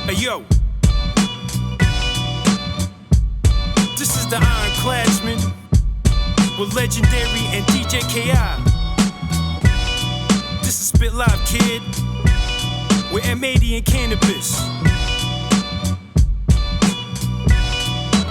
Hey yo, this is the Iron Cladzmen with Legendary and DJ KI. This is Spit Live, kid, with M.R.C and Canibus.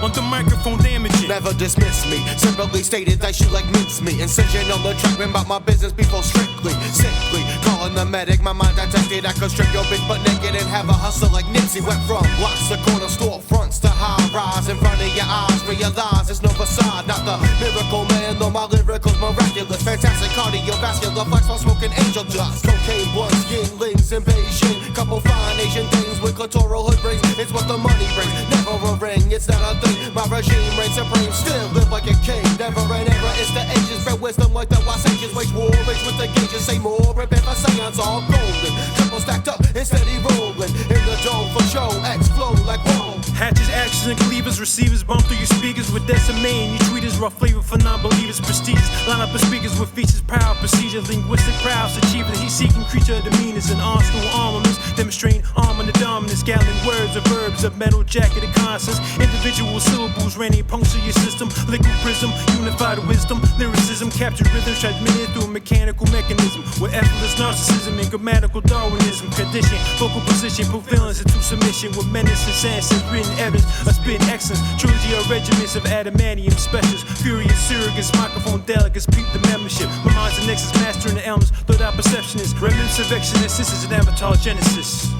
On the microphone damaging. Never dismiss me, simply stated that she like mincemeat. Incision on the track, been about my business before strictly. Sickly, calling the medic, my mind detected I could strip your bitch butt naked and have a hustle like Nipsey. Went from blocks to corner storefronts to high rise. In front of your eyes, realize it's no facade. Not the miracle man, though my lyrical's miraculous. Fantastic cardiovascular flex while smoking angel dust. Cocaine blunts, yinglings in Beijing. Couple fine Asian things with clitoral hood rings. It's what the money brings, never a ring, it's not a thing. My regime reigns supreme, still live like a king. Never an error, it's the ages. Spread wisdom like the Wasages. Wage war, rage with the gauges. Say more, prepare for seance, all golden. Triple stacked up and steady rolling. In the dome for show, X flow like whoa. Hatches, axes, and cleavers, receivers bump through your speakers with decimate. Your tweeters, raw flavor for non-believers, prestigious. Line up of speakers with features, power, procedures, linguistic prowess, achievers. He's seeking creature demeanors and arsenal armaments, demonstrating arm and the dominance, gathering words of verbs of metal jacket of consonants, individual syllables, raining puncture your system, liquid prism, unified wisdom, lyricism, captured rhythm, transmitted through a mechanical mechanism, with effortless narcissism and grammatical Darwinism, condition, vocal position, prevalence into submission, with menace and senses, written evidence, a spitting excellence, trilogy of regiments of adamantium specials, furious surrogates, microphone delegates, peep the membership, my mind's the nexus, mastering the elements, third eye perceptionist, remnants of exodus, this is an avatar genesis.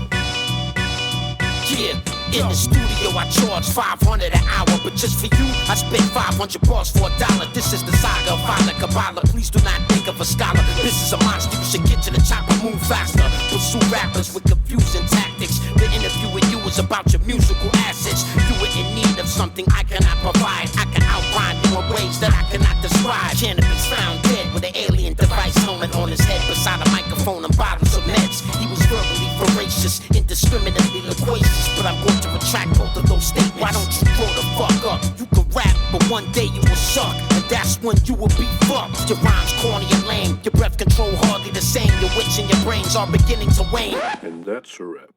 Yeah, in the studio I charge $500 an hour, but just for you I spent 500 bars for $1. This is the saga of Father Kabbalah. Please do not think of a scholar. This is a monster. You should get to the chopper, move faster. Pursue rappers with confusing tactics. The interview with you is about your musical assets. You are in need of something I cannot provide. I can outline you in ways that I cannot describe. Canibus found dead with an alien device helmet on his head, beside a microphone and bottles of meds. He was verbally voracious, indiscriminately loquacious. But I'm going to retract both of those statements. Why don't you grow the fuck up? You can rap, but one day you will suck, and that's when you will be fucked. Your rhymes corny and lame, your breath control hardly the same. Your wits and your brains are beginning to wane. And that's a wrap.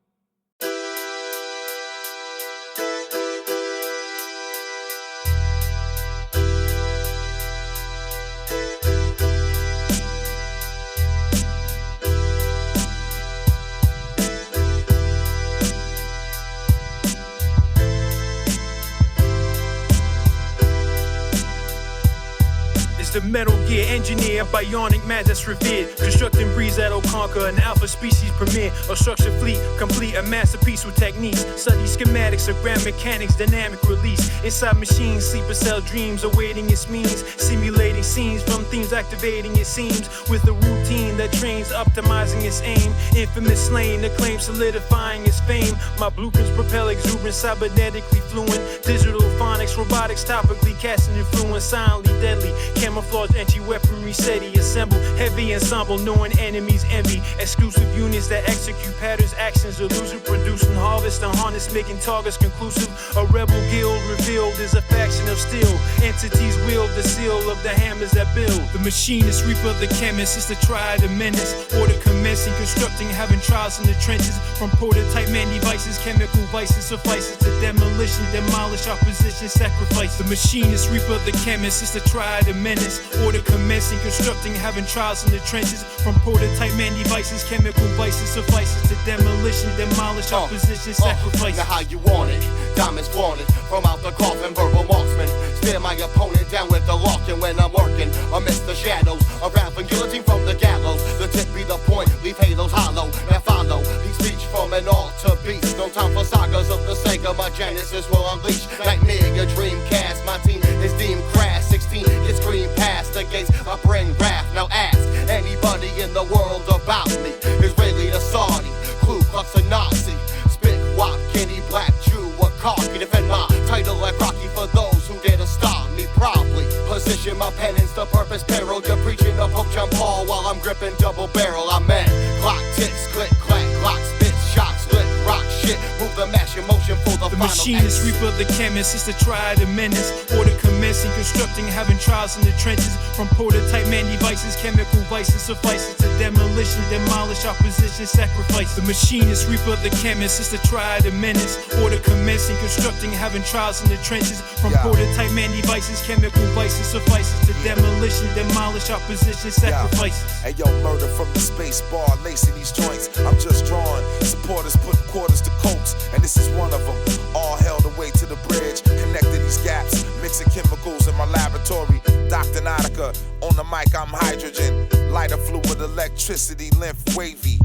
The Metal Gear engineer, bionic man that's revered, constructing breeds that'll conquer an alpha species premiere, a structured fleet, complete a masterpiece with techniques, study schematics of grand mechanics, dynamic release, inside machines, sleeper cell dreams awaiting its means, simulating scenes from themes activating its seams, with a routine that trains optimizing its aim, infamous slain, the claim solidifying its fame, my blueprints propel exuberant, cybernetically fluent, digital phonics, robotics topically casting influence, silently deadly, camouflage anti-weaponry SETI assemble heavy ensemble knowing enemies envy exclusive units that execute patterns actions elusive producing harvest and harness making targets conclusive a rebel guild revealed is a faction of steel entities wield the seal of the hammers that build the machinist reaper the chemist is the triad of menace order commencing constructing having trials in the trenches from prototype man devices chemical vices suffices to demolition demolish opposition sacrifice the machinist reaper the chemist is the triad of menace order commencing, constructing, having trials in the trenches. From prototype man devices, chemical vices suffices to demolition, demolish opposition, sacrifice. Now how you want it, diamonds wanted from out the coffin, verbal marksman. Stare my opponent down with the lock, and when I'm working amidst the shadows, around from guillotine from the gallows. The tip be the point, leave halos hollow. Now follow, he speech from an altar beast. No time for sagas of the Sega, my genesis will unleash. Nightmare, your dream cast, my team is deemed crash. 16 gets green past the gates, I bring wrath. Now ask anybody in the world about me. Israeli to Saudi, Ku Klux or Nazi. Spit, wop, Kenny, black Jew, or cocky. Defend my title like Rocky for those who dare to stop me. Probably position my penance to purpose peril. You're preaching a Pope John Paul while I'm gripping double barrel. I'm at clock ticks, click, clack, clock spits, shots, split, rock shit. Move the mash in motion for the The machinist, reaper, the chemist, it's the triad of menace. Order commencing, constructing, having trials in the trenches. From prototype man devices, chemical vices suffices to demolition, demolish opposition, sacrifice. The machinist, reaper, the chemist, it's the triad of menace. Order commencing, constructing, having trials in the trenches. From prototype man devices, chemical vices suffices to demolition, demolish opposition, sacrifices. Hey yo, murder from the space bar, lacing these joints. I'm just drawing. Supporters putting quarters to coats, and this is one of them. All held away to the bridge, connected these gaps, mixing chemicals in my laboratory. Dr. Nautica, on the mic I'm hydrogen. Lighter fluid, electricity, lymph wavy.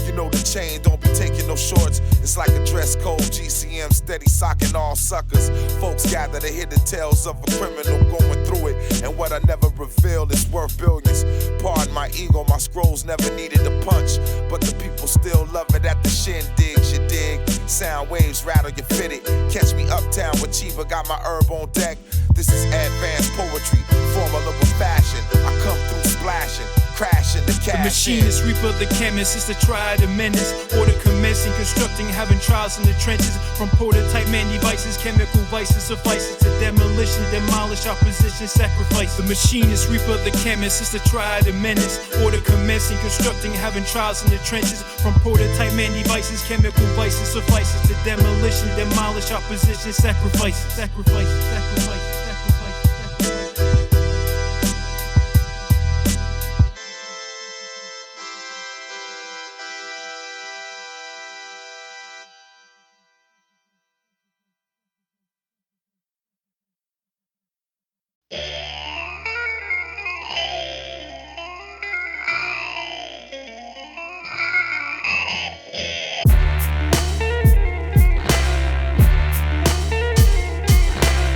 You know the chain, don't be taking no shorts. It's like a dress code, GCM steady socking all suckers. Folks gather to hear the tales of a criminal going through it. And what I never reveal is worth billions. Pardon my ego, my scrolls never needed a punch. But the people still love it at the shindigs, you dig? Sound waves rattle, you fit it. Catch me uptown with Chiba, got my herb on deck. This is advanced poetry, formula with fashion. I come through splashing. Crashing the cash. The machinist, reaper, the chemist, it's the triad of menace. Order commencing, constructing, having trials in the trenches. From prototype man devices, chemical vices suffices to demolition, demolish opposition, sacrifice. The machinist, reaper, the chemist, it's the triad of menace. Order commencing, constructing, having trials in the trenches. From prototype man devices, chemical vices suffices to demolition, demolish opposition, sacrifice, sacrifice, sacrifice.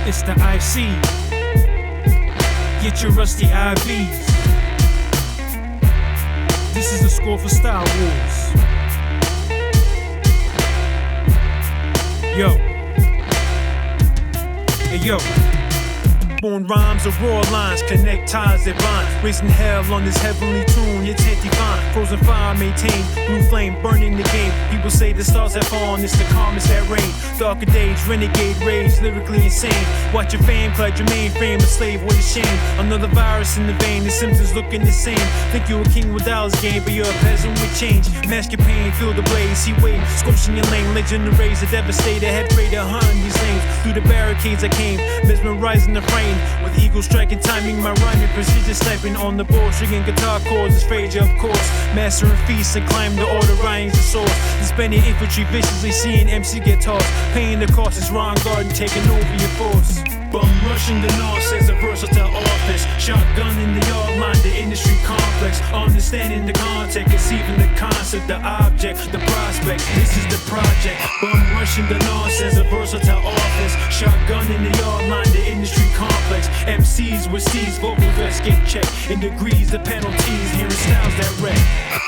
It's the IC. Get your rusty IVs. This is the score for Style Wars. Yo. Hey yo. Born rhymes of raw lines, connect ties that bind. Raising hell on this heavenly tune, it's anti-fine. Frozen fire maintained, blue flame burning the game. People say the stars have fallen, it's the calmest that rain. Darker days, renegade rage, lyrically insane. Watch your fame, clad your mainframe, a slave, what a shame. Another virus in the vein, the symptoms looking the same. Think you're a king with dollars gained, but you're a peasant with change. Mask your pain, feel the blaze, see waves, scorching your lane. Legend of raise, a devastator, head freighter, hunting these lanes. Through the barricades I came, mesmerizing the frame. With eagle striking, timing my rhyming, precision sniping on the board, stringing guitar chords, is Frazier of course. Mastering feasts and climb the order, rhymes the source. Dispending infantry viciously, seeing MC get tossed. Paying the cost is Ron Garden taking over your force. Bum rushing the north says a versatile office. Shotgun in the yard line, the industry complex. Understanding the context, conceiving the concept, the object, the prospect. This is the project. Bum rushing the north says a versatile office. Shotgun in the yard line, the industry complex. MCs with C's, vocal vests get checked. In degrees, the penalties, hearing styles that wreck.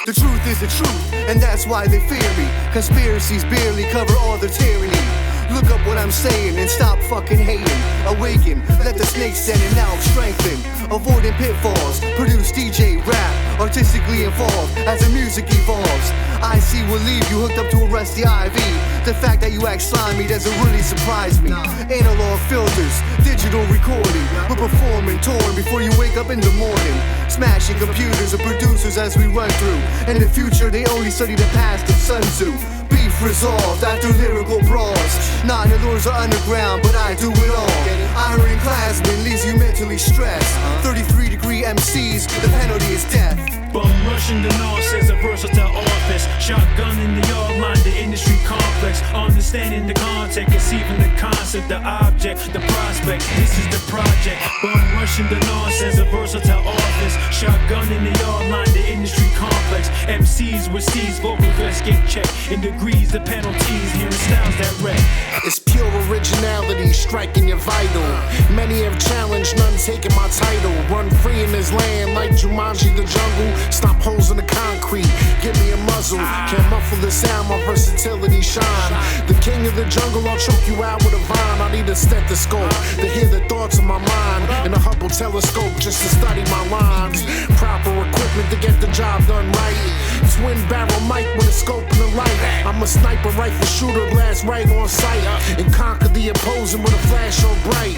The truth is the truth, and that's why they fear me. Conspiracies barely cover all the tyranny. Look up what I'm saying and stop fucking hating. Awaken, let the snake stand and now strengthen. Avoiding pitfalls, produce DJ rap, artistically involved as the music evolves. IC will leave you hooked up to a rusty IV. The fact that you act slimy doesn't really surprise me. Analog filters, digital recording. We're performing, touring before you wake up in the morning. Smashing computers and producers as we run through. In the future they only study the past of Sun Tzu. Beef resolved after lyrical brawls. Nine allures are underground, but I do it all. Iron Cladzmen leaves you mentally stressed. 33-degree MCs, the penalty is death. Bum rushing the north says a versatile office. Shotgun in the yard line, the industry complex. Understanding the context, conceiving the concept, the object, the prospect. This is the project. Bum rushing the north says a versatile office. Shotgun in the yard line, the industry complex. MCs with C's, vocal vests get checked. In degrees, the penalties, hearing styles that wreck. It's pure originality striking your vital. Many have challenged, none taking my title. Run free in this land like Jumanji the jungle. Stop holes in the concrete, give me a muzzle. Can't muffle the sound, my versatility shine. The king of the jungle, I'll choke you out with a vine. I need a stethoscope to hear the thoughts of my mind, and a Hubble telescope just to study my lines. Proper equipment to get the job done right. Twin barrel mic with a scope and a light. I'm a sniper rifle shooter, blast right on sight, and conquer the opposing with a flash so bright.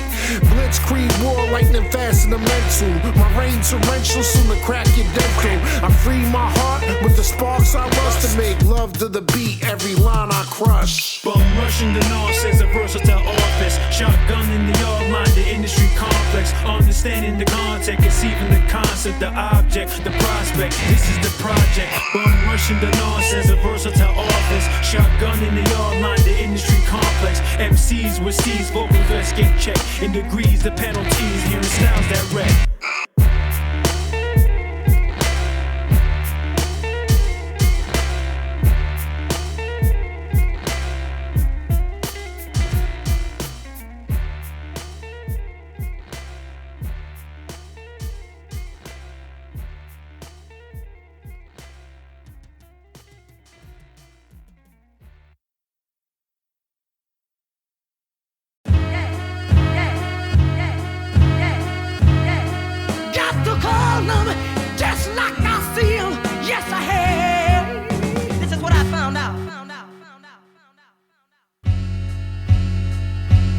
Blitzkrieg war, lightning fast in the mental. My rain torrential, soon to crack your dental. I free my heart with the sparks I lust to make love to the beat, every line I crush. Bum rushing the north says a versatile office. Shotgun in the yard line, the industry complex. Understanding the context, conceiving the concept, the object, the prospect. This is the project. Bum rushing the north says a versatile office. Shotgun in the yard line, the industry complex. MCs with C's, vocal vest, get checked. In degrees, the penalties, hearing styles that wreck. Just like I see him, yes I have. This is what I found out.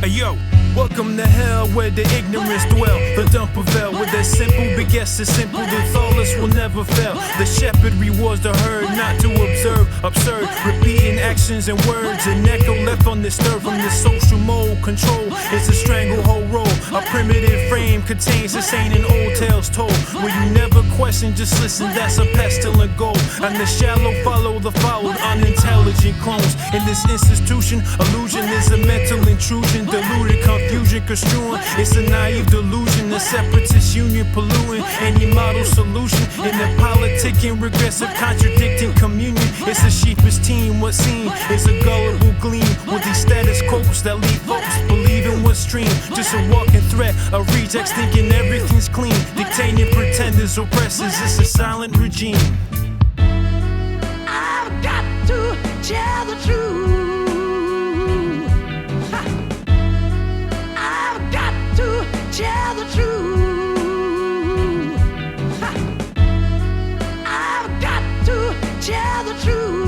Hey yo, welcome to hell where the ignorance dwell. The dump of hell where the simple begets the simple. The thoughtless will never fail. The shepherd rewards the herd not to observe. Absurd, repeating actions and words. An echo left undisturbed from the social mode. Control is a stranglehold role. A primitive frame contains insane and old tales told. Where you never question, just listen, that's a pestilent goal. And the shallow follow the followed, unintelligent clones. In this institution, illusion is a mental intrusion. Deluded confusion construing, it's a naive delusion. The separatist union polluting any model solution. In the politicking, regressive, contradicting communion. It's a sheepish team, what's seen is a gullible gleam. With these status quos that leave folks believing what's stream. Just a walking threat of rejects thinking everything's clean. Dictating pretenders, oppressors, it's a silent regime. I've got to tell the truth. I've got to tell the truth. I've got to tell the truth.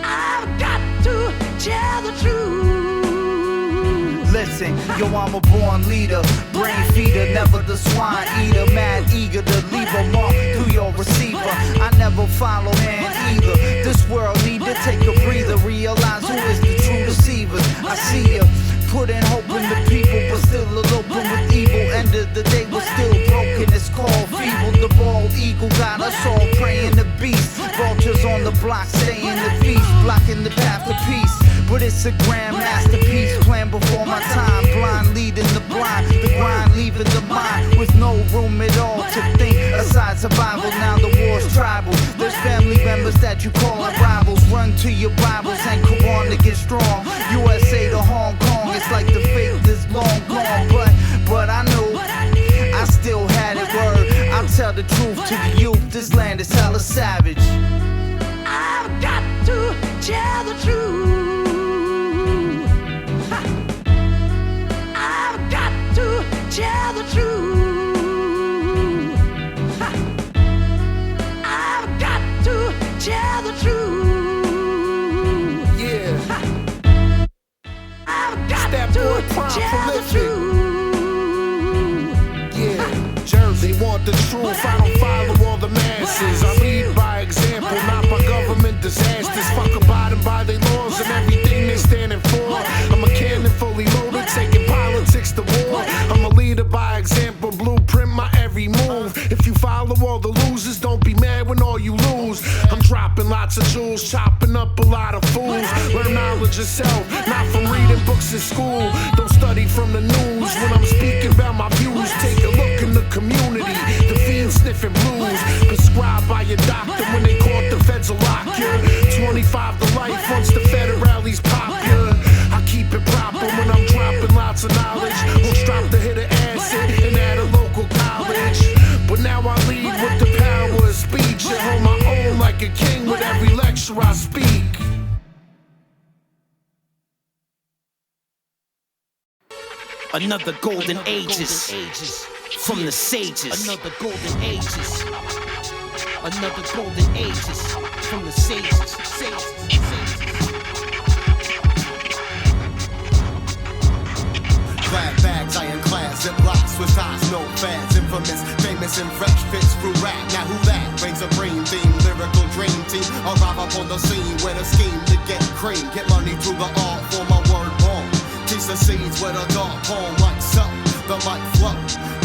I've got to tell the truth. Listen, yo, I'm a born leader, brain feeder, never the swine eater, mad eager to leave a mark through your receiver. I never follow man either. This world need to take a breather, realize who is the true deceivers. I see ya, putting hope in the people, but still eloping with evil. End of the day, we're still broken. It's called feeble. The bald eagle got us all praying the beast. Vultures on the block, staying the feast, blocking the path to peace. But it's a grand masterpiece, planned before my time. Blind leading the blind, the grind leaving the mind, with no room at all to think aside survival. Now the war's tribal. There's family members that you call rivals. Run to your Bibles and Quran to get strong. USA to Hong Kong, it's like the faith is long gone. But I know I still had it word. I'll tell the truth to the youth. This land is hella savage. I've got to tell the truth. I've got to tell the truth. I've got to tell the truth. Yeah. I've got That to boy tell the Prolifik. truth. Yeah, Jersey want the truth. I don't follow all the masses. I lead by example, not by government disasters. Fuck abiding by their laws and everything they standing for. I'm a cannon fully loaded, taking politics to war. I'm a leader by example, blueprint my every move. If you follow all the losers, don't be mad when all you lose. I'm dropping lots of jewels, chopping up a lot of fools. Learn knowledge yourself, not from reading books in school. Don't study from the news when I'm speaking about my views. Take a look in the community, the fiends sniffing blues. Prescribed by your doctor when they caught the feds will lock you. 25 to life once the federales pop you. I keep it proper when I'm dropping lots of knowledge. Won't drop the hit of acid and at a local college. But now I lead with the power of speech and hold my own like a king with every lecture I speak. Another golden ages from the sages. Another golden ages. Another golden ages from the sages. Glad bags, ironclad, ziplocs with ties, no fads, infamous, famous and fresh fits through rap. Now who that? Reigns supreme theme, lyrical dream team. Arrive up on the scene with a scheme to get cream. Get money through the art for my word bomb. Teach the seeds with a dark poem like so. The light flow,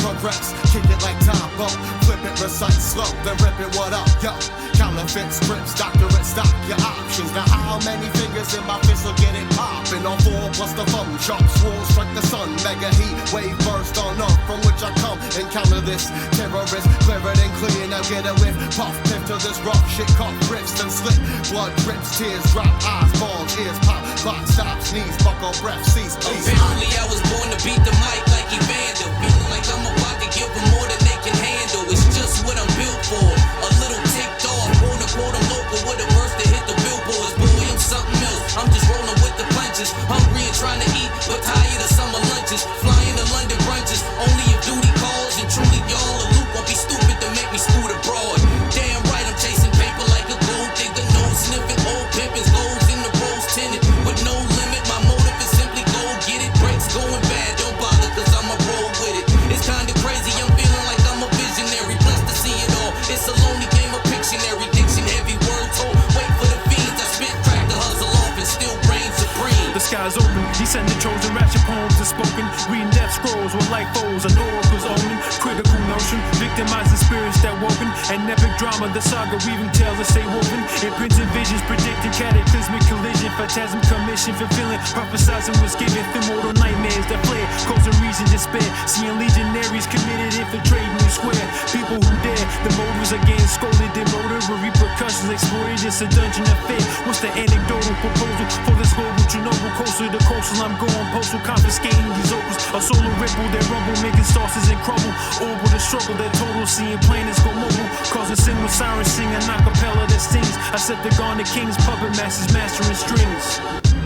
progress, kick it like Tombo. Flip it, recite slow, then rip it, what up, yo. Counterfeit scripts, doctorate, stock your options. Now how many fingers in my fist will get it poppin'? On 4 plus the thumb, sharp swirls strike the sun. Mega heat, wave burst on up, from which I come. Encounter this terrorist, clear it and clear. Now get a whiff, puff, piff to this rough shit. Cough, rips and slit, blood drips, tears drop, eyes bulge, ears pop, clock stop, sneeze, buckle, breath, cease, please. Apparently I was born to beat the mic like Evander. Feeling like I'm about to give them more than they can handle. It's just what I'm built for. A little ticked off, quote unquote, I'm local with a verse to hit the billboards. Boy, I'm something else. I'm just rolling with the punches. Hungry and trying to eat, but tired of summer lunches. Flying to London brunches, only if duty calls. And truly, y'all, a loop won't be stupid to make me scoot abroad. Damn right, I'm chasing paper like a gold digger. No sniffing old pimpins, goals in the rose tinted. With no limit, my motive is simply go get it. Breaks going bad, don't bother, cause I'ma roll with it. It's kinda crazy, I'm feeling like I'm a visionary. Blessed to see it all. It's a lonely game of Pictionary. Diction, heavy word told. Wait for the fiends, I spit, crack the hustle off, and still reign supreme. The sky's open, descending chosen, ratchet poems are spoken. Reading death scrolls with light foes, an oracle's omen. Critical notion, victimizing spirits that woken. An epic drama, the saga weaving tales that stay woven. Imprinted visions, predicting cataclysmic collision. Phantasm commission, fulfilling, prophesizing was given. Immortal nightmares that flare, causing reason despair. Seeing legionaries committed, infiltrating the square. People who dare, the motives are getting scolded. Their motive with repercussions exploited. It's a dungeon affair. What's the anecdotal proposal for this global Chernobyl? Coastal to coastal, I'm going postal, confiscating these opals. A solar ripple that rumble, making sauces and crumble. Orbital the struggle that total, seeing planets go mobile. Causing sin with sirens, singing acapella that stings. I set the garnet kings, puppet masters, mastering strings.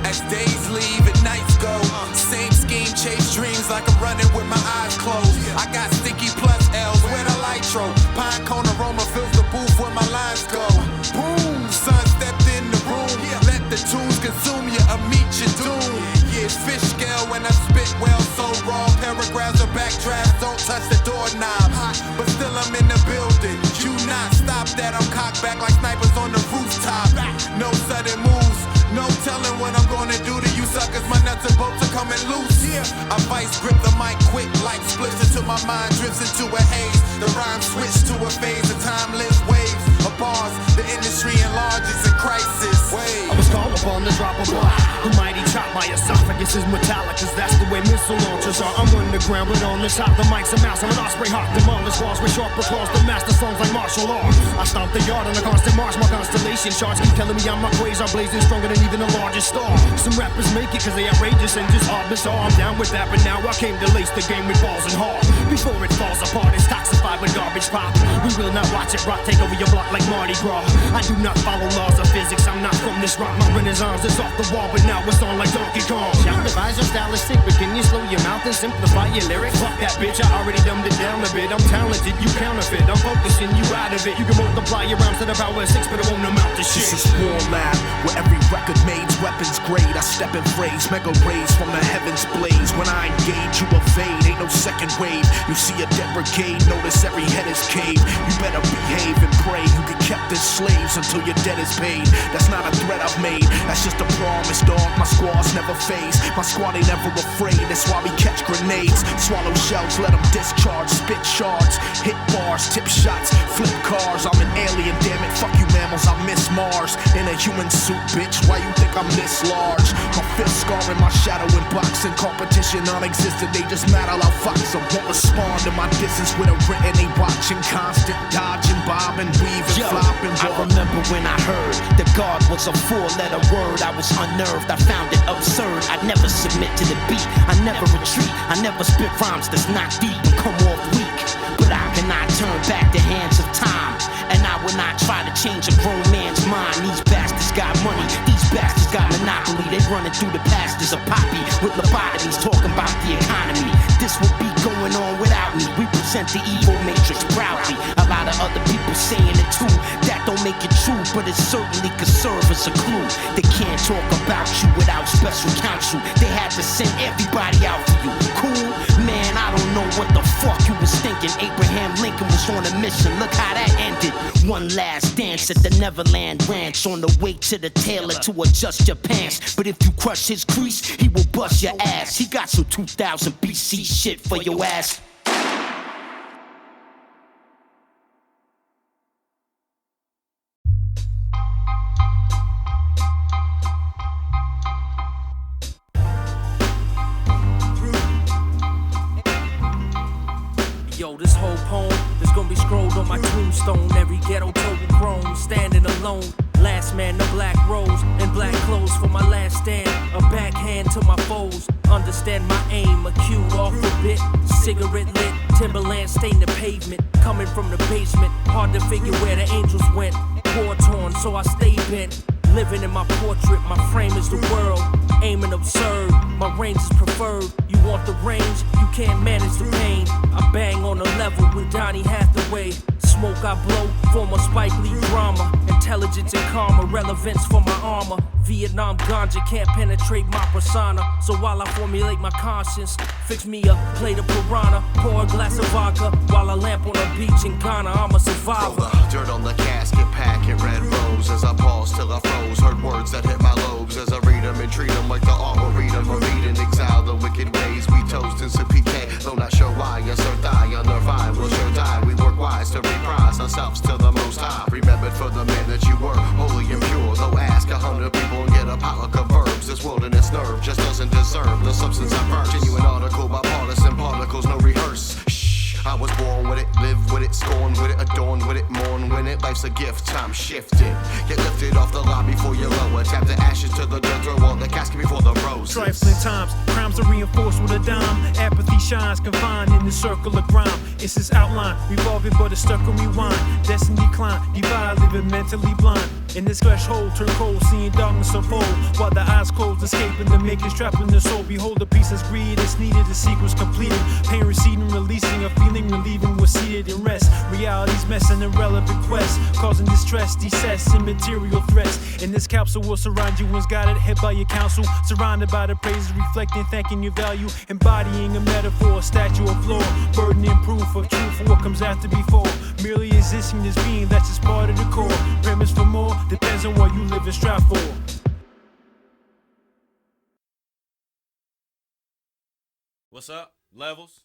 As days leave and nights go, same scheme, chase dreams like I'm running with my eyes closed. I got sticky plus L's with a nitro. Pine cone aroma fills the booth where my lines go. Boom, sun stepped in the room. Let the tunes consume you or meet your doom. Yeah, fish scale when I spit well, so raw. Paragraphs or backdrafts, don't touch the doorknob. But still I'm in the building. You not stop that, I'm cocked back like snipers on the rooftop. No sudden moves. No telling what I'm gonna do to you suckers. My nuts and bolts are coming loose. I vice grip the mic quick like splits until my mind drifts into a haze. The rhyme switch to a phase of timeless waves of bars. The industry enlarges in crisis. I was called upon to drop a block. The mighty chop, my esophagus is metallic, cause that's the way missile launchers are. I'm underground, but on the top, the mic's a mouse. I'm an osprey hawk, demolish walls with sharper claws. The master songs like martial arts. I stomp the yard on a constant march. My constellation charts keep telling me I'm my quasar blazing stronger than even the largest star. Some rappers make it cause they outrageous and just hard bizarre. I'm down with that, but now I came to lace the game with balls and heart. Before it falls apart, it's toxified with garbage pop. We will not watch it rot, take over your block like Mardi Gras. I do not follow laws of physics, I'm not from this rock. My renaissance is off the wall, but now it's on like Donkey Kong. Shout devise your style is sick, but can you slow your mouth and simplify your lyrics? Fuck that bitch, I already dumbed it down a bit. I'm talented, you counterfeit, I'm focusing you out of it. You can multiply your rhymes to the power of 6, but it won't amount to shit. This is War Lab, where every record made weapons grade. I step in phrase, mega rays from the heavens blaze. When I engage, you evade, ain't no second wave. You see a dead brigade, notice every head is caved. You better behave and pray. You get kept as slaves until your debt is paid. That's not a threat I've made, that's just a promise, dog. My squads never phase, my squad ain't never afraid. That's why we catch grenades, swallow shells, let them discharge. Spit shards, hit bars, tip shots, flip cars. I'm an alien, damn it, fuck you mammals, I miss Mars. In a human suit, bitch, why you think I'm this large? My fist scarring my shadow in boxing. Competition non-existent, they just mad I'll outfox them. Won't respond to my distance with a written, they watching. Constant dodging, bobbing, weaving, flopping. I remember when I heard the God was a 4-letter word. I was unnerved, I found it absurd. I never submit to the beat, I never retreat. I never spit rhymes that's not deep and come off weak. But I cannot turn back the hands of time, and I would not try to change a grown man's mind. These bastards got money, these bastards got monopoly. They running through the pastures of poppy with lobotomies, talking about the economy. This would be going on without me. We present the evil matrix proudly. A lot of other people saying it too. That don't make it true, but it certainly could serve as a clue. They can't talk about you without special counsel. They had to send everybody out for you. Cool? Man, I don't know what the fuck you was thinking. Abraham Lincoln was on a mission. Look how that ended. One last dance at the Neverland Ranch, on the way to the tailor to adjust your pants. But if you crush his crease, he will bust your ass. He got some 2000 BC shit for your ass. Yo, this whole poem is gonna be scrolled on my tombstone. Every ghetto total chrome, standing alone. Last man, the black rose, and black clothes for my last stand. A backhand to my foes. Understand my aim, a cue off a bit. Cigarette lit, Timberland stain the pavement. Coming from the basement, hard to figure where the angels went. War torn, so I stay bent. Living in my portrait, my frame is the world. Aiming absurd, my range is preferred. You want the range, you can't manage the pain. I bang on a level with Donny Hathaway. Smoke I blow, form a Spike Lee drama. Intelligence and karma, relevance for my armor. Vietnam ganja can't penetrate my persona. So while I formulate my conscience, fix me a plate of piranha. Pour a glass of vodka while I lamp on a beach in Ghana. I'm a survivor. Dirt on the casket, packet, red rose. As I pause till I froze, heard words that hit my lobes. As I read them and treat them like the arboretum. Reading, exile the wicked ways. We toast in some PK, though not sure why. Yes, or die on the vibe, we'll sure die. We work wise to reprise ourselves to the most high. Remembered for the man that you were, holy and pure. Though ask 100 people and get a potluck of verbs. This wilderness nerve just doesn't deserve the substance I verse. Genuine article by partisan particles, no rehearse. I was born with it, live with it, scorn with it, adorn with it, mourn with it. Life's a gift, time shifted. Get lifted off the lobby before you lower. Tap the ashes to the dirt, throw on the casket before the roses. Trifling times, crimes are reinforced with a dime. Apathy shines, confined in the circle of grime. It's his outline, revolving but it's stuck on rewind. Destiny decline, divide, living mentally blind. In this threshold, turn cold, seeing darkness unfold. While the eyes closed, escaping the makers, trapped in the soul. Behold the piece that's greed, it's needed, the sequence completed. Pain receding, releasing a feeling, relieving what's seated in rest. Reality's messing irrelevant quests, causing distress, decess, and material threats. In this capsule will surround you once guided, head by your counsel. Surrounded by the praises, reflecting, thanking your value. Embodying a metaphor, a statue of law. Burdening proof of truth for what comes after before. Merely existing as being, that's just part of the core. Premise for more, depends on what you live and strive for. What's up? Levels?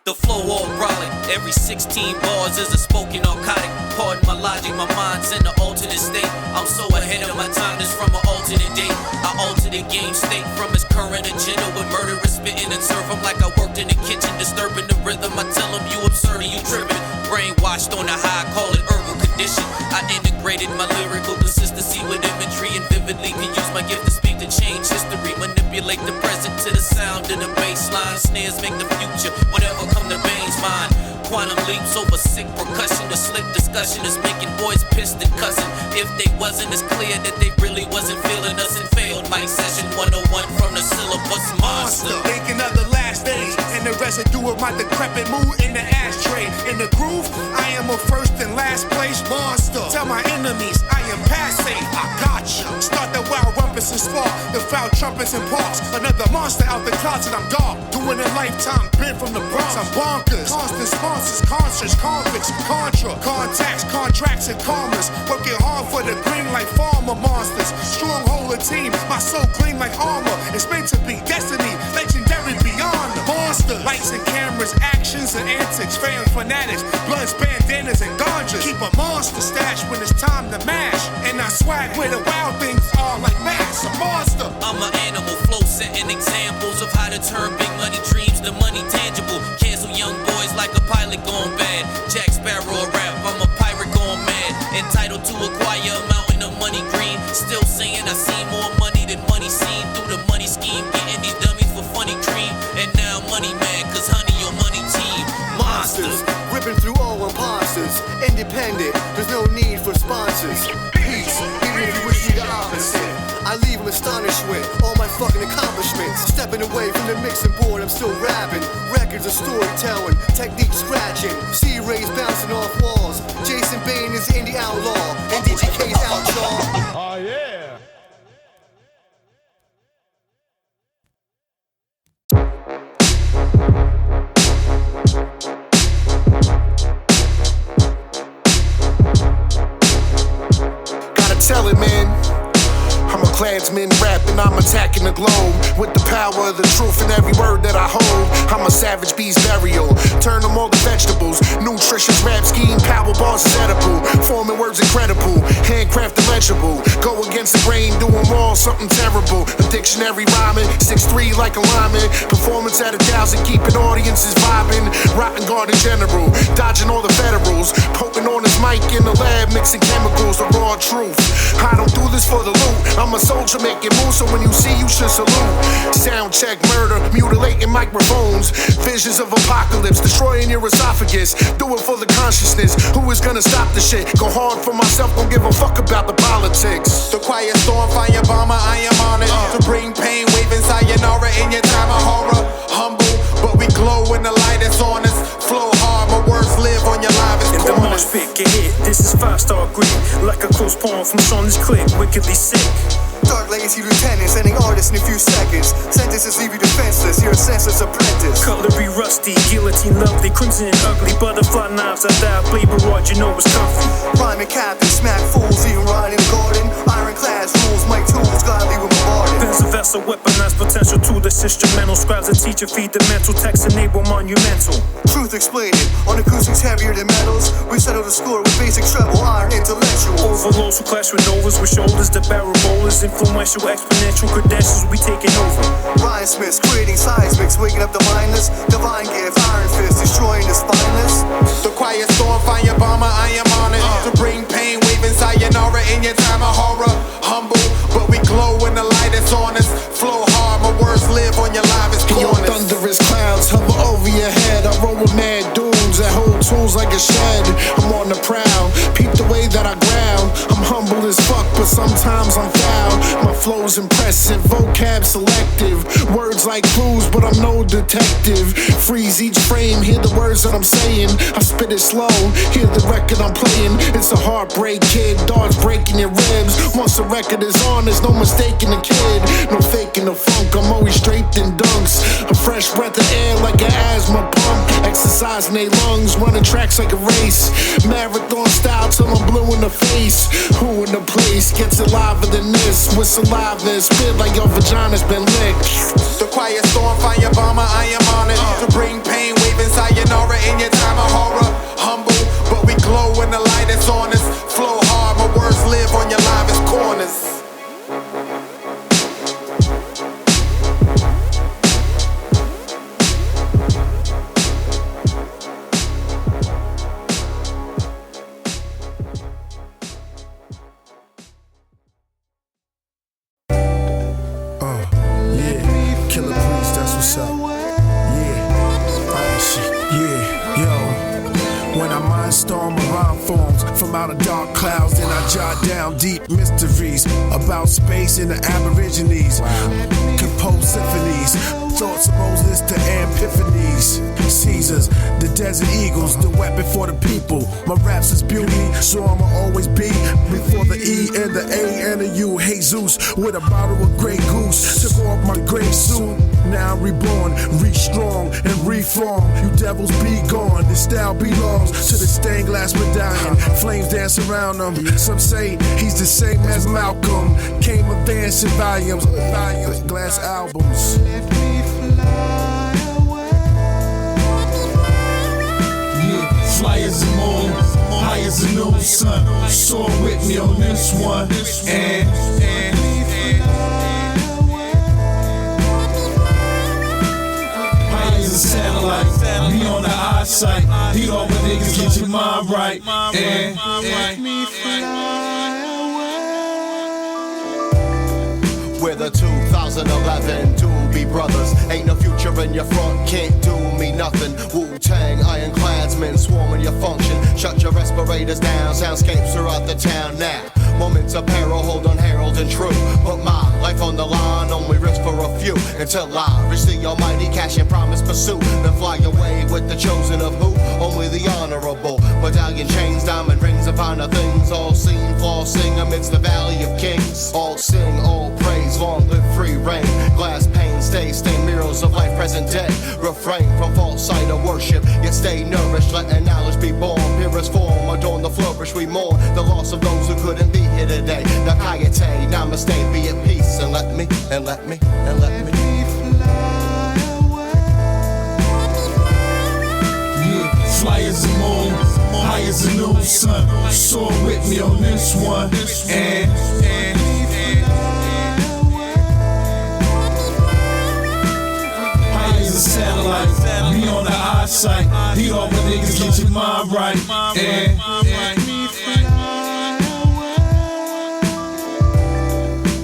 The flow all brolic, every 16 bars is a spoken narcotic. Pardon my logic, my mind's in an alternate state. I'm so ahead of my time, this from an alternate date. I alter the game state from its current agenda with murderous spitting and surf. I'm like I worked in the kitchen, disturbing the rhythm. I tell them you absurd and you tripping. Brainwashed on the high, call it herbal condition. I integrated my lyrical consistency with imagery and vividly can use my gift to speak to change history. Manipulate the present to the sound of the bass line. Snares make the future, whatever come to Bayne's mind. Quantum leaps over sick percussion. The slick discussion is making boys pissed and cussing. If they wasn't, it's clear that they really wasn't feeling us and failed. Mic session 101 from the syllabus monster. Thinking of the last days and the residue of my decrepit mood in the ashtray. In the groove, I am a first and last place monster. Tell my enemies I am passe. I got you. Start the wild rumpus and spark the foul trumpets and parks. Another monster out the closet. I'm dark. Doing a lifetime been from the Bronx. I'm bonkers. Constant sponsors, concerts, convicts, contra, contacts, contracts, and commas. Working hard for the green like farmer monsters. Stronghold of team, my soul clean like armor. It's meant to be destiny, legendary beyond the monster. Lights and cameras, actions and antics, fan fanatics, bloods, bandanas, and ganjas. Keep a monster stash when it's time to mash. And I swag where the wild things are like mass. A monster. I'm an animal, flow setting examples of how to turn big money dreams to money tangible. Cancel young boys like a pilot gone bad. Jack Sparrow a rap, I'm a pirate gone mad. Entitled to acquire a mountain of money green. Still saying I see more money than money seen through the money scheme. Getting these dummies for funny cream. And now money mad, cause honey, your money team. imposters. Independent, there's no need for sponsors. Peace, even if you wish me the opposite. I leave them astonished with all my fucking accomplishments. Stepping away from the mixing board, I'm still rapping. Records of storytelling, technique scratching. C-Rayz bouncing off walls. Jason Bayne is indie outlaw, and DGK's outlaw. Oh yeah. Tell it, man. I'm a Cladzmen rapping, I'm attacking the globe with the power of the truth in every word that I hold. I'm a savage beast burial, turn them all to vegetables. Nutritious rap scheme, power bars is edible. Forming words incredible, handcrafted legible. Go against the grain, doing wrong, something terrible. A dictionary rhyming, 6'3" like a lineman. Performance at 1,000, keeping audiences vibing. Rotten guard in general, dodging all the federals. Poking on his mic in the lab, mixing chemicals, the raw truth. I don't do this for the loot, I'm a soldier making moves, so when you see, you should salute. Sound check, murder, mutilating microphones. Visions of apocalypse, destroying your esophagus. Do it for the consciousness, who is gonna stop the shit? Go hard for myself, don't give a fuck about the politics. The quiet storm, fire bomber, I am on it. To bring pain, waving sayonara in your time of horror. Humble, but we glow when the light is on us. Flow hard, my words live on your live as the marsh pit get hit, this is 5-star grit. Like a close pawn from Sean's click, wickedly sick. Dark legacy lieutenants, ending artists in a few seconds. Sentences leave you defenseless, you're a senseless apprentice. Cutlery rusty, guillotine lovely, crimson and ugly. Butterfly knives, I die, blade barrage, you know it's comfy. Rhyming captain, smack fools, even riding in the garden. Ironclad rules, mic tools, godly with my garden. Pen's a vessel, weaponized potential to this instrumental. Scribes and teacher feed the mental, text enable monumental. Truth explained on acoustics heavier than metals. We settle the score with basic treble, iron intellectuals. Overloads who clash with novas, with shoulders the barrel bowlers. Influential, exponential credentials, we taking over. Ryan Smiths creating seismics, waking up the mindless. Divine gift, iron fist, destroying the spineless. The quiet storm, fire bomber, I am on it. To bring pain, waving sayonara in your time of horror. Humble, but we glow when the light is on us. Flow hard, my words live on your live as corners. Thunderous clouds hover over your head. I roll with mad dudes that hold tools like a shed. I'm on the prowl, peep the way that I growl. I'm humble as fuck, but sometimes I'm foul. My flow's impressive, vocab selective. Words like clues, but I'm no detective. Freeze each frame, hear the words that I'm saying. I spit it slow, hear the record I'm playing. It's a heartbreak, kid, darts breaking your ribs. Once the record is on, there's no mistaking the kid. No faking the funk, I'm always straight in dunks. A fresh breath of air like an asthma pump. Exercising they lungs, running tracks like a race. Marathon style till I'm blue in the face. Who in the place gets alive than this? With saliva and spit like your vagina's been licked. The quiet storm, fire bomber, I am on it. To bring pain, waving sayonara in your time of horror. Humble, but we glow when the light is on us. Flow hard, my words live on your live as corners. From out of dark clouds, then I jot down deep mysteries about space and the Aborigines. Compose symphonies, thoughts of Moses to epiphanies. Caesars, the desert eagles, the weapon for the people. My raps is beauty, so I'ma always be before the E and the A and the U. Jesus with a bottle of Grey Goose. Took off my gray suit, now I'm reborn, re-strong and reform. You devils be gone, this style belongs to the stained glass medallion. Flames dance around him. Some say he's the same as Malcolm. Came advanced in volumes, glass albums. Fly as the moon, high as the new sun. Soar with me on this one. And high as a satellite, be on the eyesight. Heat all the niggas, get your mind right. And we're the 2011 to be brothers. Ain't no future in your front, can't do me nothing. Wu-Tang, iron Cladzmen, swarming your function. Shut your respirators down, soundscapes throughout the town now. Moments of peril, hold on, herald and true. Put my life on the line, only risk for a few. Until I reach the almighty, cash and promise pursue. Then fly away with the chosen of who? Only the honorable. Medallion chains, diamond rings upon the things. All seen, flossing amidst the valley of kings. All sing, all praise, long live free reign. Glass pane, stay stained, mirrors of life present day. Refrain from false sight of worship, yet stay nourished, letting knowledge be born. Purest form, adorn the flourish, we mourn the loss of those who couldn't be here today. Nakayate, namaste, be at peace, and let me fly as the moon, high as the new sun. Soar with me on this one, and high as a satellite, be on the eyesight. Heat all my niggas, get your mind right, and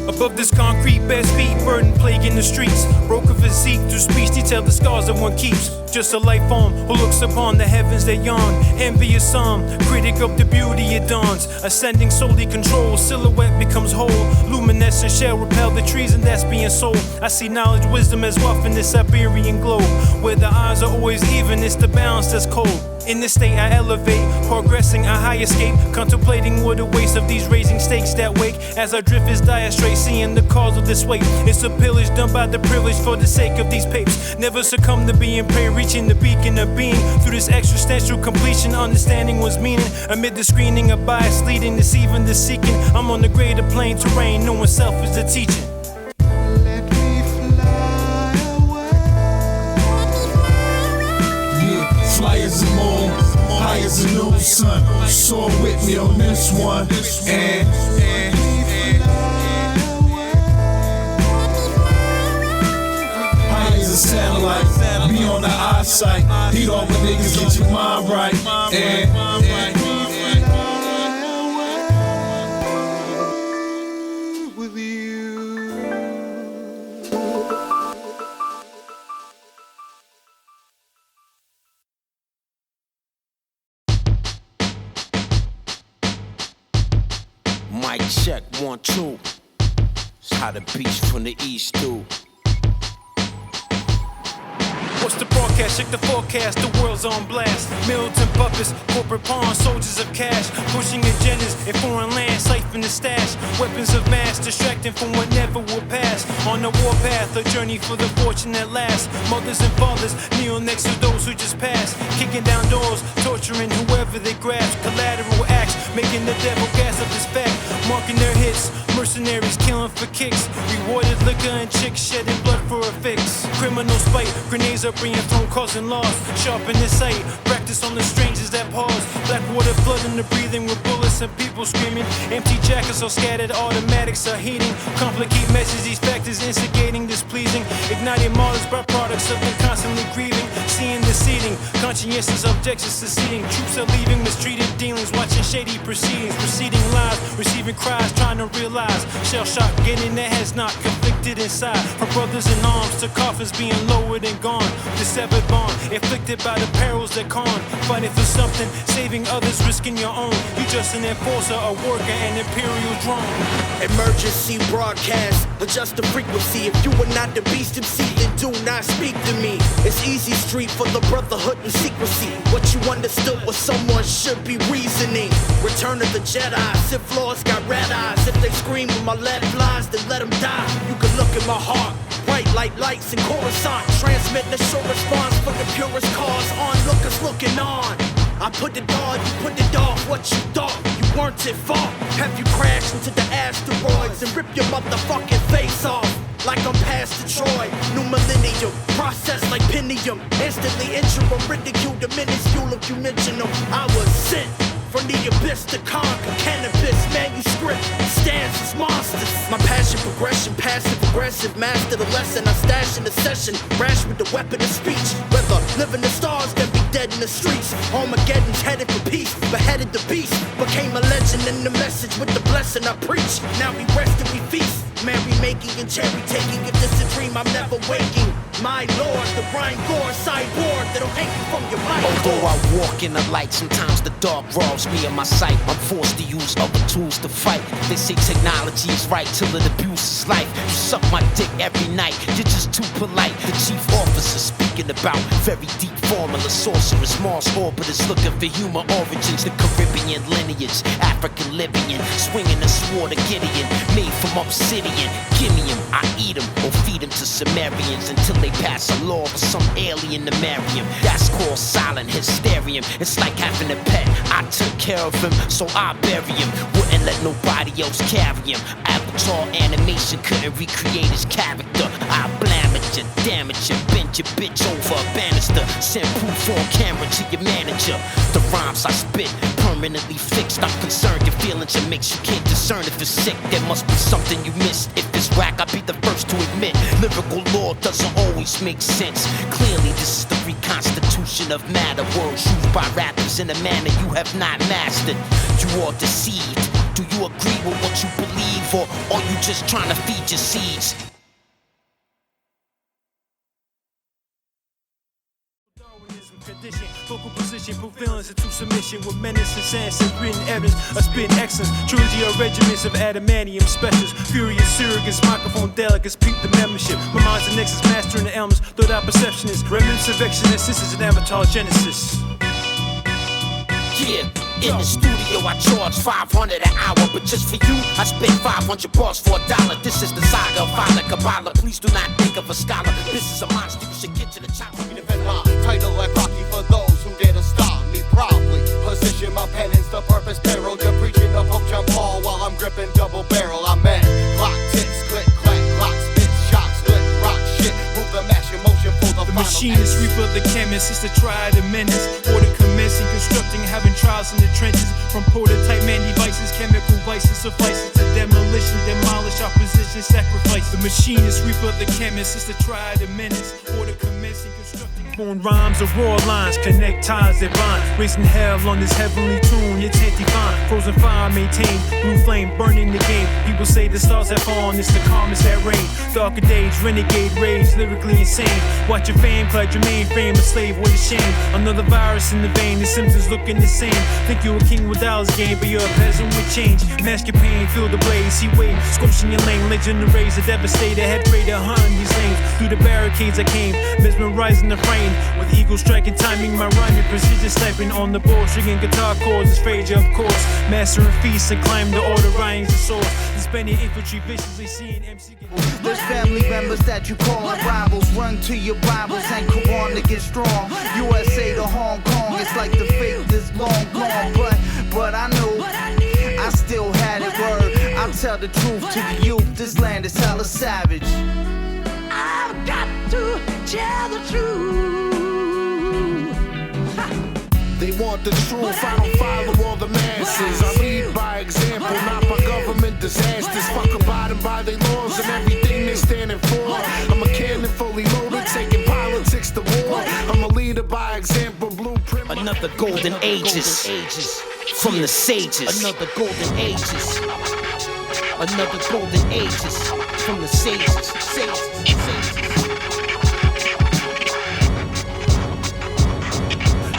above this concrete, best feet, burden plague in the streets. Broke a physique through speech, detail the scars that one keeps. Just a life form who looks upon the heavens that yawn. Envious some, critic of the beauty it dawns. Ascending solely control, silhouette becomes whole. Luminescent shall repel the treason that's being sold. I see knowledge, wisdom as rough in this Siberian globe. Where the eyes are always even, it's the balance that's cold. In this state I elevate, progressing a high escape. Contemplating what a waste of these raising stakes that wake. As I drift is dire straight, seeing the cause of this weight. It's a pillage done by the privilege for the sake of these papes. Never succumb to being prey, reaching the beacon of being. Through this existential completion, understanding was meaning. Amid the screening of bias, leading, deceiving, the seeking. I'm on the greater plane terrain, knowing self is the teaching. fly as the moon, high as the new sun. Soar with me on this one, and high as a satellite, be on the eyesight. Heat all my niggas, get your mind right, and Mic check, 1, 2. It's how the beach from the east do. What's the broadcast? Check the forecast, the world's on blast. Militant puppets, corporate pawns, soldiers of cash. Pushing agendas in foreign lands, siphon the stash. Weapons of mass, distracting from what never will pass. On the warpath, a journey for the fortunate last. Mothers and fathers kneel next to those who just passed. Kicking down doors, torturing whoever they grasp. Collateral acts, making the devil gas up his fact. Marking their hits, mercenaries killing for kicks. Rewarded liquor and chicks shedding blood for a fix. Criminal spite, grenades are being thrown, causing loss. Sharpen the sight, practice on the strangers that pause. Black water flooding the breathing with bullets and people screaming. Empty jackets are scattered, automatics are heating. Complicate messages, these factors instigating displeasing. Igniting martyrs, byproducts of them constantly grieving. Seeing the seeding, conscientious objections seceding. Troops are leaving mistreated dealings, watching shady proceedings. Proceeding lies, receiving cries, trying to realize. Shell shock, getting their heads knocked, conflicted inside. From brothers in arms to coffins being lowered and gone. The severed bond, inflicted by the perils that con. Fighting for something, saving others, risking your own. You just an enforcer, a worker, an imperial drone. Emergency broadcast, adjust the frequency. If you are not the beast MC, then do not speak to me. It's easy street for the brotherhood and secrecy. What you understood was someone should be reasoning. Return of the Jedi, Sith Lords got red eyes. If they scream with my lead flies, then let them die. You can look in my heart, bright like lights in Coruscant. Transmit the short response for the purest cause. Onlookers looking on. I put it on, you put it off. What you thought, you weren't at fault. Have you crashed into the asteroids and rip your motherfucking face off? Like I'm past the Troy, new millennium, processed like Pentium. Instantly injure or ridicule the minuscule if you mention them. I was sent from the abyss to conquer. Canibus, manuscript, stands as monsters. My passion, progression, passive aggressive. Master the lesson, I stash in the session. Rash with the weapon of speech. Rather live in the stars than be dead in the streets. Armageddon's headed for peace, beheaded the beast. Became a legend in the message with the blessing I preach. Now we rest and we feast. merrymaking and cherry taking. If this a dream, I'm never waking. My lord, the rhyme gore cyborg that'll hang you from your mic. Although I walk in the light, sometimes the dark robs me of my sight. I'm forced to use other tools to fight. They say technology is right till it abuses life. You suck my dick every night, you're just too polite. The chief officer speaking about very deep formula. Sorcerers, Mars orbiters looking for human origins. The Caribbean lineage, African Libyan, swinging a sword of Gideon, made from obsidian. Give me him, I eat him, or feed him to Sumerians until they pass a law for some alien to marry him. That's called silent hysteria. It's like having a pet. I took care of him, so I bury him. Wouldn't let nobody else carry him. Avatar animation couldn't recreate his character. I damage you, bend your bitch over a banister. Send proof on camera to your manager. The rhymes I spit permanently fixed. I'm concerned your feelings it makes you can't discern if it's sick. There must be something you missed. If it's whack, I'll be the first to admit. Lyrical law doesn't always make sense. Clearly, this is the reconstitution of matter. Words used by rappers in a manner you have not mastered. You are deceived. Do you agree with what you believe, or are you just trying to feed your seeds? Vocal position, proof feelings into submission with menace and sense and written evidence of spitting excellence. Trilogy of regiments of adamantium specials, furious surrogates, microphone delegates, peep the membership. My mind's the nexus, mastering the elements, third eye perception is remnants of exodus. This is an avatar genesis. Yeah, in the studio I charge $500 an hour, but just for you I spent 500 bars for $1. This is the saga of Father Kabbalah. Please do not think of a scholar. This is a monster. You should get to the chopper. Title like Rocky for those who dare to stop me proudly. Position my penance to purpose peril. You're preaching a Pope John Paul while I'm gripping double barrel. I'm at clock ticks, click, clack, clock spit, shock, split, rock, shit. Move the mash in motion for the machinist, reaper the chemist, it's the triad of menace. Order commencing, constructing, having trials in the trenches. From prototype man devices, chemical vices suffices to demolition, demolish opposition, sacrifice. The machinist, reaper the chemist, it's the triad of menace. Order commencing, constructing. On rhymes of raw lines, connect ties that bind. Racing hell on this heavenly tune, it's anti-fine. Frozen fire maintained, blue flame burning the game. People say the stars have fallen, it's the calmest that rain. Darker days, renegade rage, lyrically insane. Watch your fame, clad your mainframe, a slave with a shame. Another virus in the vein, the symptoms looking the same. Think you're a king with dollars game, but you're a peasant with change. Mask your pain, feel the blaze, see wave, scorching your lane. Legend of raise, a devastator, head raider, hunting these lanes. Through the barricades I came, mesmerizing the frame. With eagle striking, timing my rhyming, precision sniping on the board, stringing guitar chords, it's Frazier of course. Mastering feasts and climb the order, rhymes the source. Suspending infantry, viciously seeing MC get. There's family members that you call rivals. Run to your Bibles and Quran to get strong. USA to Hong Kong, it's like the faith is long gone. But I know I still had it word. I'll tell the truth to the youth, this land is hella savage. I've got to tell the truth. They want the truth, I don't follow all the masses. I lead by example, not by government disasters. Fuck abiding by their laws and everything they're standing for. I'm a cannon fully loaded, taking politics to war. I'm a leader by example, blueprint. Another golden ages from the sages. Another golden ages. Another golden ages from the sages.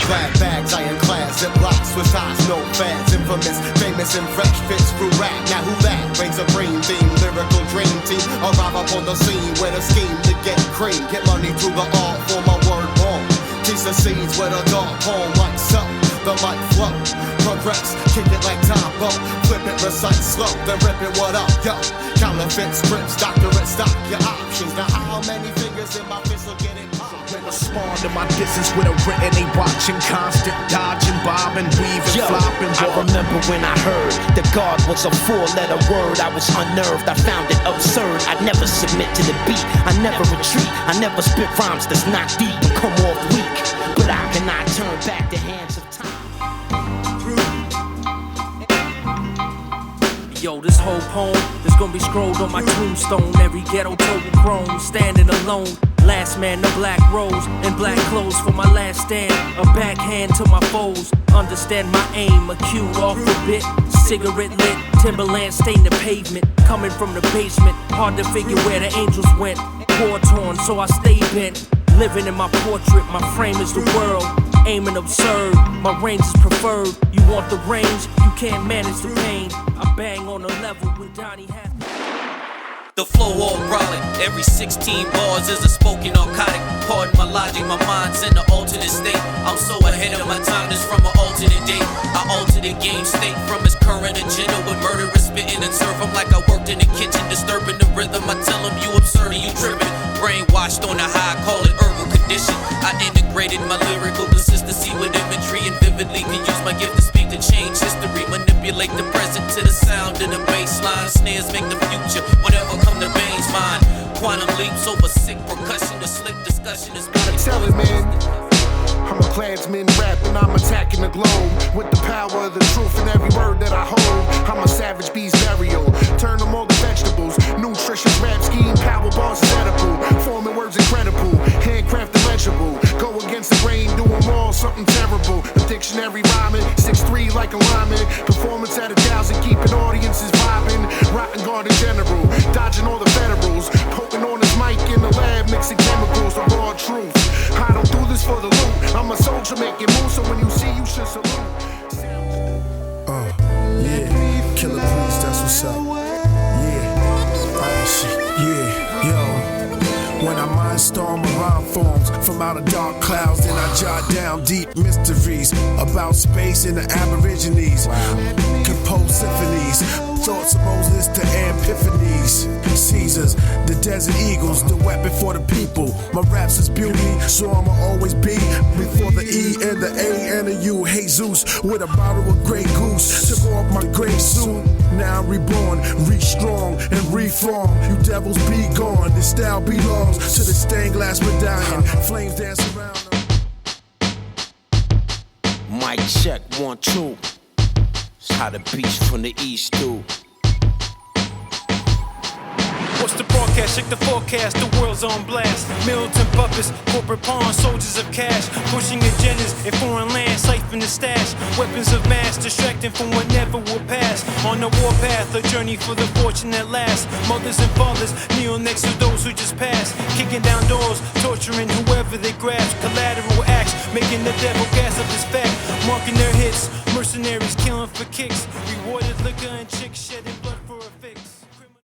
Glad bags, ironclad, zip locks, Swiss ties, no fads, infamous, famous and fresh fits through rap. Now who that? Brings a brain theme, lyrical dream team. Arrive up on the scene with a scheme to get cream. Get money through the art for my word bomb. Piece of seeds with a dark poem like so. The mic flow, progress, kick it like time bomb. Flip it, recite slow, then rip it, what up, yo. Counterfeit scripts, doctorate, stock your options. Now how many fingers in my fist will get it? Respond to my distance with a written, they watching constant, dodging, bobbing, weaving, flopping. I remember when I heard that God was a four-letter word. I was unnerved, I found it absurd. I never submit to the beat, I never retreat. I never spit rhymes that's not deep and come off weak. But I cannot turn back the hands of time. Yo, this whole poem is gonna be scrolled on my tombstone. Every ghetto total grown, standing alone. Last man, the black rose, and black clothes for my last stand. A backhand to my foes. Understand my aim, a cue off the bit. Cigarette lit, Timberland stain the pavement. Coming from the basement, hard to figure where the angels went. War torn, so I stay bent. Living in my portrait, my frame is the world. Aiming absurd, my range is preferred. You want the range, you can't manage the pain. I bang on a level with Donnie Hathaway. The flow all brolic, every 16 bars is a spoken narcotic. Pardon my logic, my mind's in an alternate state. I'm so ahead of my time, this from an alternate date. I alter the game state from its current agenda with murderous spitting and serve 'em like I worked in the kitchen, disturbing the rhythm. I tell 'em you absurd and you tripping. Brainwashed on a high, call it herbal condition. I integrated my lyrical consistency with imagery and vividly can use my gift to speak to change history. Manipulate the present to the sound of the bass line. Snares make the future, whatever come to Bayne's mind. Quantum leaps over sick percussion, the slick discussion is gotta tell it, man. I'm a Cladsmen rap and I'm attacking the globe with the power of the truth in every word that I hold. I'm a savage beast burial, turn them all to vegetables. Nutritious rap scheme, power bars is edible. Forming words incredible, handcrafted legible. Go against the grain, do them all something terrible. A dictionary rhyming, 6'3" like a lineman. Performance at 1,000, keeping audiences vibing. Rotten garden general, dodging all the federals. Poking on his mic in the lab, mixing chemicals, the raw truth. I don't do this for the loot. I'm a soldier making moves, so when you see, you should salute. Yeah, Killah Priest, that's what's up. Yeah, yo. When I mindstorm around forms from out of dark clouds, then I jot down deep mysteries about space and the Aborigines. Compose symphonies, thoughts of Moses to epiphanies. Caesars, the desert eagles, the weapon for the people. My raps is beauty, so I'ma always be before the E and the A and the U. Jesus with a bottle of Grey Goose. Took off my gray suit, now I'm reborn, re-strong and reform. You devils be gone, this style belongs to the stained glass medallion. Flames dance around them. Mic check, 1, 2. It's how the beast from the east do. What's the broadcast? Check the forecast, the world's on blast. Militant puppets, corporate pawns, soldiers of cash. Pushing agendas in foreign lands, siphon the stash. Weapons of mass, distracting from what never will pass. On the warpath, a journey for the fortune at last. Mothers and fathers kneel next to those who just passed. Kicking down doors, torturing whoever they grasp. Collateral acts, making the devil gas up his fact. Marking their hits, mercenaries killing for kicks. Rewarded